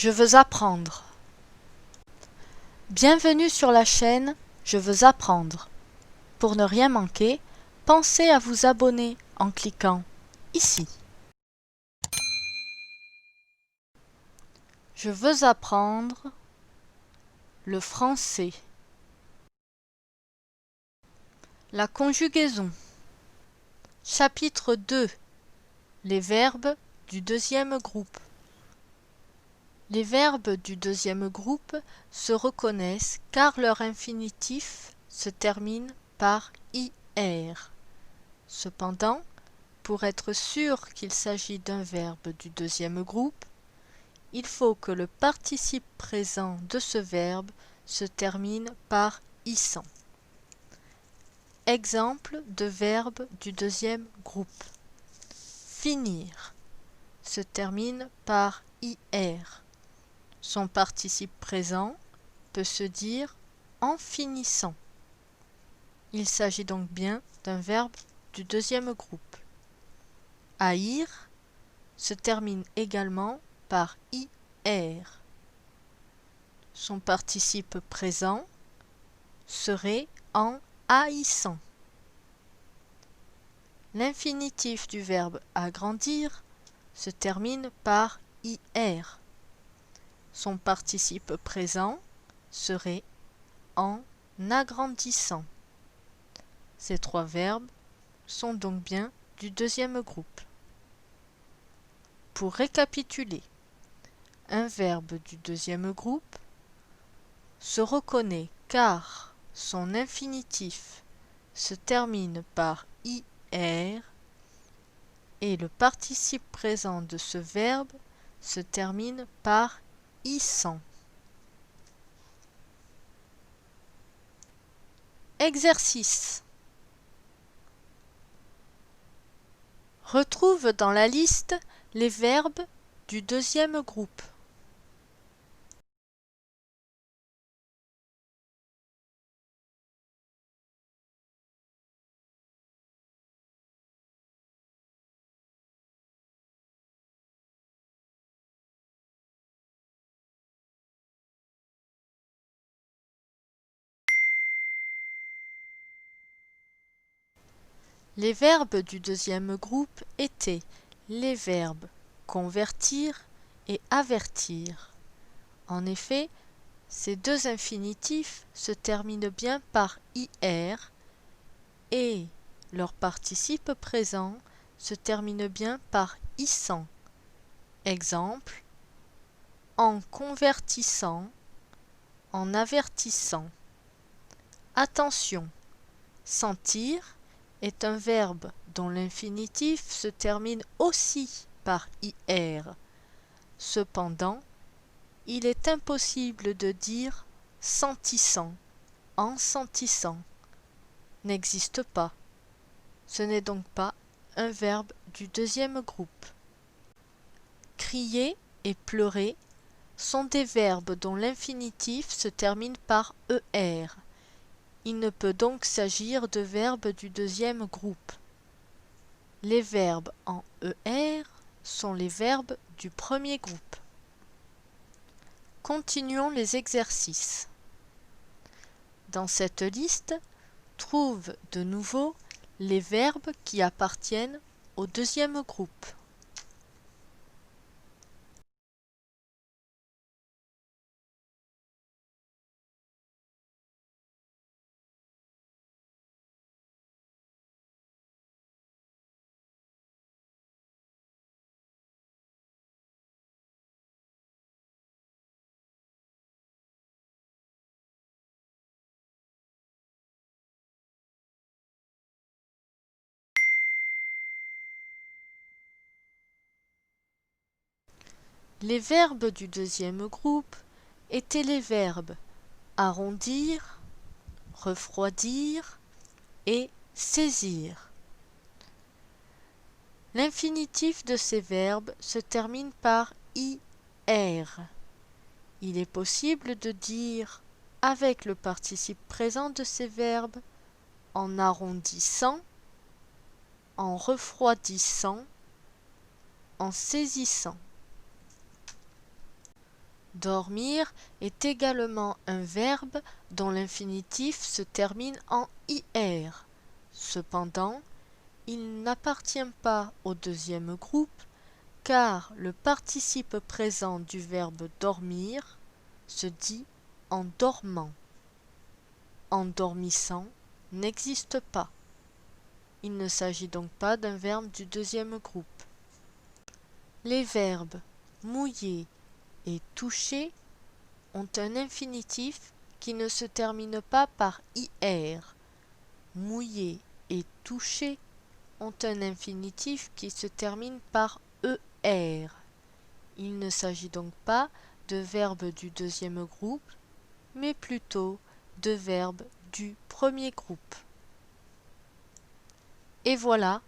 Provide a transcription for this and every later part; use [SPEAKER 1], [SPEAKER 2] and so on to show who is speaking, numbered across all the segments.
[SPEAKER 1] Je veux apprendre. Bienvenue sur la chaîne Je veux apprendre. Pour ne rien manquer, pensez à vous abonner en cliquant ici. Je veux apprendre le français. La conjugaison. Chapitre 2. Les verbes du deuxième groupe. Les verbes du deuxième groupe se reconnaissent car leur infinitif se termine par IR. Cependant, pour être sûr qu'il s'agit d'un verbe du deuxième groupe, il faut que le participe présent de ce verbe se termine par issant. Exemple de verbe du deuxième groupe. Finir se termine par IR. Son participe présent peut se dire en finissant. Il s'agit donc bien d'un verbe du deuxième groupe. Haïr se termine également par IR. Son participe présent serait en haïssant. L'infinitif du verbe agrandir se termine par IR. Son participe présent serait en agrandissant. Ces trois verbes sont donc bien du deuxième groupe. Pour récapituler, un verbe du deuxième groupe se reconnaît car son infinitif se termine par IR et le participe présent de ce verbe se termine par issant. Exercice. Retrouve dans la liste les verbes du deuxième groupe. Les verbes du deuxième groupe étaient les verbes convertir et avertir. En effet, ces deux infinitifs se terminent bien par IR et leur participe présent se termine bien par issant. Exemple, en convertissant, en avertissant. Attention, sentir est un verbe dont l'infinitif se termine aussi par IR. Cependant, il est impossible de dire sentissant, en sentissant. N'existe pas. Ce n'est donc pas un verbe du deuxième groupe. Crier et pleurer sont des verbes dont l'infinitif se termine par ER. Il ne peut donc s'agir de verbes du deuxième groupe. Les verbes en ER sont les verbes du premier groupe. Continuons les exercices. Dans cette liste, trouve de nouveau les verbes qui appartiennent au deuxième groupe. Les verbes du deuxième groupe étaient les verbes arrondir, refroidir et saisir. L'infinitif de ces verbes se termine par IR. Il est possible de dire avec le participe présent de ces verbes en arrondissant, en refroidissant, en saisissant. Dormir est également un verbe dont l'infinitif se termine en IR. Cependant, il n'appartient pas au deuxième groupe car le participe présent du verbe dormir se dit en dormant. En dormissant n'existe pas. Il ne s'agit donc pas d'un verbe du deuxième groupe. Les verbes mouiller et toucher ont un infinitif qui ne se termine pas par IR. Mouiller et toucher ont un infinitif qui se termine par ER. Il ne s'agit donc pas de verbes du deuxième groupe, mais plutôt de verbes du premier groupe. Et voilà,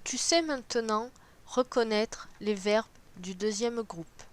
[SPEAKER 1] tu sais maintenant reconnaître les verbes du deuxième groupe.